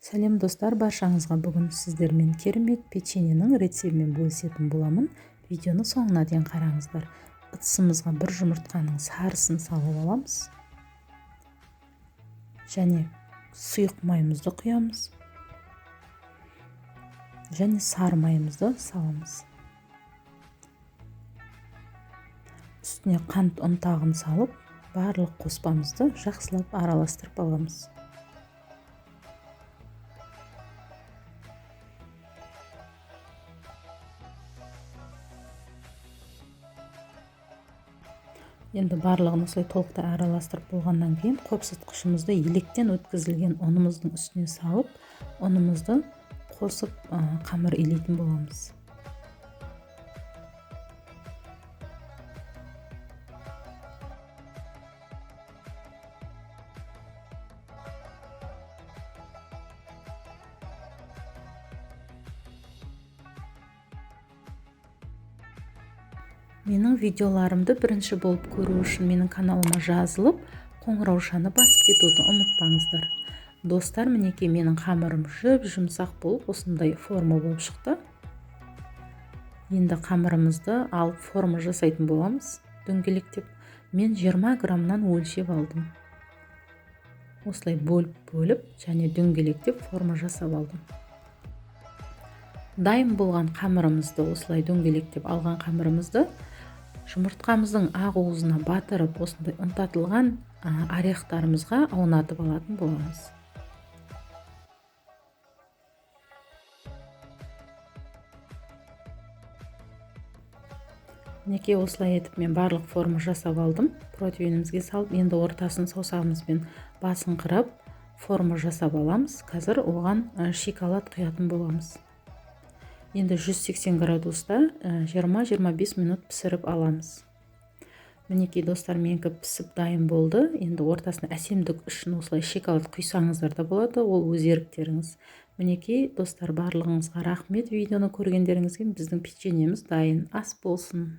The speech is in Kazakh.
Сәлем достар, баршаңызға бүгін сіздермен керемет печеньенің рецебімен бөлісетін боламын. Видеоны соңына дейін қараңыздар. Ыдысымызға бір жұмыртқаның сарысын салып аламыз. Және сұйық майымызды құямыз. Және сары майымызды саламыз. Үстіне қант ұнтағын салып, барлық қоспамызды жақсылап араластырып аламыз. Енді барлығын осылай толықтай араластырып болғаннан кейін қопсытқышымызды електен өткізілген ұнымыздың үстіне салып, ұнымызды қосып қамыр илейтін боламыз. Менің видеоларымды бірінші болып көру үшін менің каналыма жазылып, қоңыраушаны басып кетуді ұмытпаңыздар. Достар, мінекей менің қамырым жұмсақ болып, осындай форма болып шықты. Енді қамырымызды алып форма жасайтын боламыз. Дөңгелектеп, мен 20 граммнан өлшеп алдым. Осылай бөліп, және дөңгелектеп форма жасап алдым. Дайын болған қамырымызды, осылай дөңгелектеп алған қамырымызды жұмыртқамыздың ақ уызына батырып, осындай ұнтатылған орехтарымызға аунатып алатын боламыз. Мінекей осылай етіп мен барлық форма жасап алдым. Противенімізге салып, енді ортасын саусағымызбен басыңқырап форма жасап аламыз. Қазір оған шоколад құятын боламыз. Енді 180 градуста 20-25 минут пісіріп аламыз. Мінекей достар, менікі пісіп дайын болды. Енді ортасына әсемдік үшін осылай шоколад құйсаңыздар да болады, ол өз еріктеріңіз. Мінекей достар, барлығыңызға рахмет. Видеоны көргендеріңізге. Біздің печеньеміз дайын. Ас болсын.